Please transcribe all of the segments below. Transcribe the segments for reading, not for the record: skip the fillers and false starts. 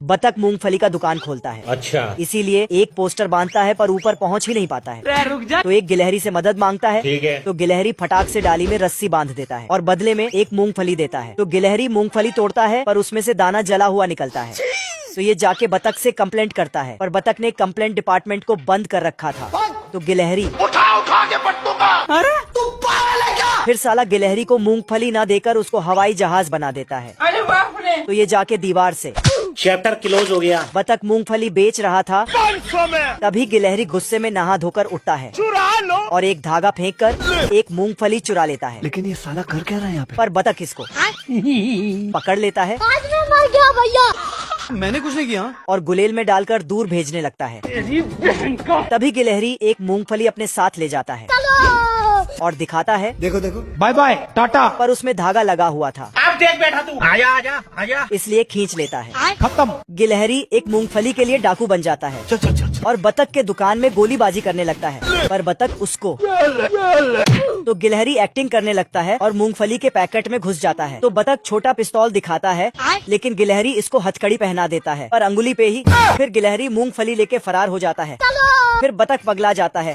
बतख मूंगफली का दुकान खोलता है। अच्छा, इसीलिए एक पोस्टर बांधता है पर ऊपर पहुंच ही नहीं पाता है। रुक जा। तो एक गिलहरी से मदद मांगता है। ठीक है। तो गिलहरी फटाक से डाली में रस्सी बांध देता है और बदले में एक मूंगफली देता है। तो गिलहरी मूंगफली तोड़ता है पर उसमें से दाना जला हुआ निकलता है। तो ये जाके बतख से कंप्लेंट करता है पर बतख ने कंप्लेंट डिपार्टमेंट को बंद कर रखा था। तो गिलहरी उठा के पट्टूंगा। अरे तू पागल है क्या? फिर साला गिलहरी को मूंगफली ना देकर उसको हवाई जहाज बना देता है। अरे बाप रे। तो ये जाके दीवार से चैप्टर क्लोज हो गया। बतख मूंगफली बेच रहा था 500 में तभी गिलहरी गुस्से में नहा धोकर उठता है चुरा लो। और एक धागा फेंक कर एक मूंगफली चुरा लेता है। लेकिन ये साला कर क्या रहा है यहाँ पे? पर बतख इसको पकड़ लेता है आज मैं मर गया भैया। मैंने कुछ नहीं किया। और गुलेल में डालकर दूर भेजने लगता है। तभी गिलहरी एक मूंगफली अपने साथ ले जाता है और दिखाता है देखो देखो। बाय बाय टाटा। पर उसमें धागा लगा हुआ था अब देख बैठा तू, आजा आजा आजा। इसलिए खींच लेता है। खत्म। गिलहरी एक मूंगफली के लिए डाकू बन जाता है चल चल चल चल। और बतख के दुकान में गोलीबाजी करने लगता है पर बतख उसको। तो गिलहरी एक्टिंग करने लगता है और मूंगफली के पैकेट में घुस जाता है। तो बतख छोटा पिस्तौल दिखाता है लेकिन गिलहरी इसको हथकड़ी पहना देता है पर अंगुली पे ही। फिर गिलहरी मूंगफली लेके फरार हो जाता है। फिर बतख पगला जाता है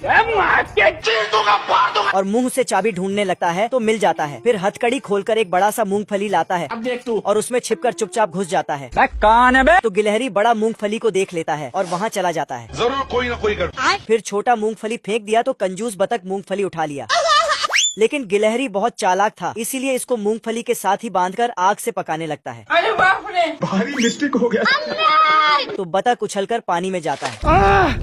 और मुंह से चाबी ढूंढने लगता है तो मिल जाता है। फिर हथकड़ी खोलकर एक बड़ा सा मूंगफली लाता है अब देख तू। और उसमें छिपकर चुपचाप घुस जाता है। कौन है बे? तो गिलहरी बड़ा मूंगफली को देख लेता है और वहाँ चला जाता है। जरूर कोई ना कोई कर। फिर छोटा मूंगफली फेंक दिया तो कंजूस बतख मूंगफली उठा लिया। लेकिन गिलहरी बहुत चालाक था इसीलिए इसको मूंगफली के साथ ही बांधकर आग से पकाने लगता है। अरे बाप रे। भारी मिस्टेक हो गया। तो बतख उछलकर पानी में जाता है।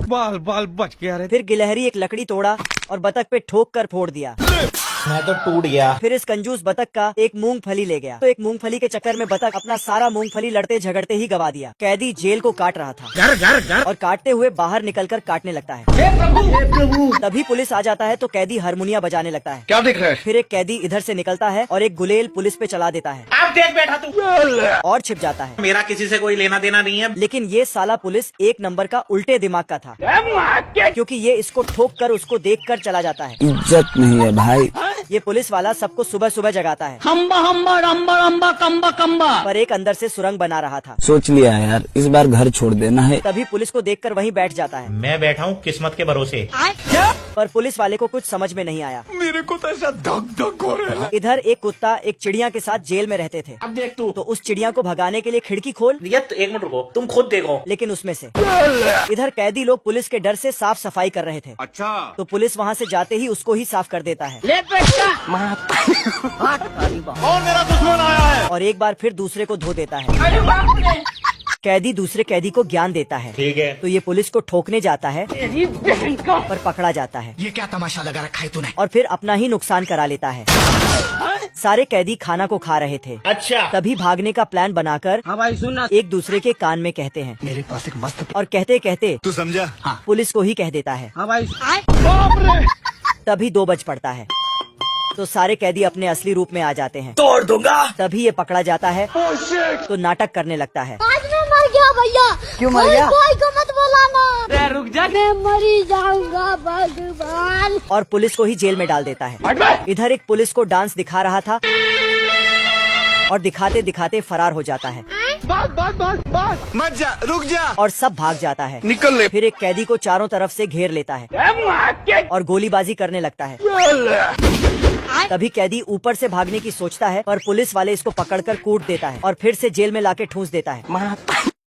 बाल बाल बच गया रे। फिर गिलहरी एक लकड़ी तोड़ा और बतख पे ठोक कर फोड़ दिया। मैं तो टूट गया। फिर इस कंजूस बतख का एक मूंगफली ले गया। तो एक मूंगफली के चक्कर में बतख अपना सारा मूंगफली लड़ते झगड़ते ही गवा दिया। कैदी जेल को काट रहा था घर घर घर। और काटते हुए बाहर निकलकर काटने लगता है। हे प्रभु। तभी पुलिस आ जाता है तो कैदी हारमोनिया बजाने लगता है। क्या दिख रहा है? फिर एक कैदी इधर से निकलता है और एक गुलेल पुलिस पे चला देता है अब देख बैठा तू। और छिप जाता है। मेरा किसी से कोई लेना देना नहीं है। लेकिन ये साला पुलिस एक नंबर का उल्टे दिमाग का था क्योंकि ये इसको ठोक कर उसको देख कर चला जाता है। इज्जत नहीं है भाई। ये पुलिस वाला सबको सुबह सुबह जगाता है हम्बा हम्बा रम्बा रम्बा कम्बा कम्बा। पर एक अंदर से सुरंग बना रहा था। सोच लिया है यार, इस बार घर छोड़ देना है। तभी पुलिस को देखकर वहीं बैठ जाता है मैं बैठा हूँ किस्मत के भरोसे। पर पुलिस वाले को कुछ समझ में नहीं आया। मेरे को तो ऐसा धक धक हो रहा है। इधर एक कुत्ता एक चिड़िया के साथ जेल में रहते थे। अब देख तू। तो उस चिड़िया को भगाने के लिए खिड़की खोल एक मिनट रुको, तुम खुद देखो। लेकिन उसमें से इधर कैदी लोग पुलिस के डर से साफ सफाई कर रहे थे। अच्छा। तो पुलिस वहाँ से जाते ही उसको ही साफ कर देता है ले बेटा। और मेरा दुश्मन आया है। और एक बार फिर दूसरे को धो देता है। अरे बाप रे। कैदी दूसरे कैदी को ज्ञान देता है। ठीक है। तो ये पुलिस को ठोकने जाता है तेरी बहन का। पर पकड़ा जाता है ये क्या तमाशा लगा रखा है तूने? और फिर अपना ही नुकसान करा लेता है। सारे कैदी खाना को खा रहे थे अच्छा। तभी भागने का प्लान बनाकर हाँ भाई सुनना। एक दूसरे के कान में कहते हैं मेरे पास एक मस्त। और कहते कहते तू समझा? पुलिस को ही कह देता है। हाँ भाई। तभी 2 बज पड़ता है तो सारे कैदी अपने असली रूप में आ जाते हैं। तोड़ दूंगा। तभी ये पकड़ा जाता है तो नाटक करने लगता है। आज मैं मर गया भैया। क्यों मर गया? कोई को मत बुलाना। रे रुक जा। मैं मरी जाऊंगा भगवान। और पुलिस को ही जेल में डाल देता है। इधर एक पुलिस को डांस दिखा रहा था और दिखाते दिखाते फरार हो जाता है मत जा, रुक जा। और सब भाग जाता है। निकल ले। फिर एक कैदी को चारों तरफ से घेर लेता है और गोलीबाजी करने लगता है। तभी कैदी ऊपर से भागने की सोचता है पर पुलिस वाले इसको पकड़कर कूट देता है और फिर से जेल में लाके ठूंस देता है।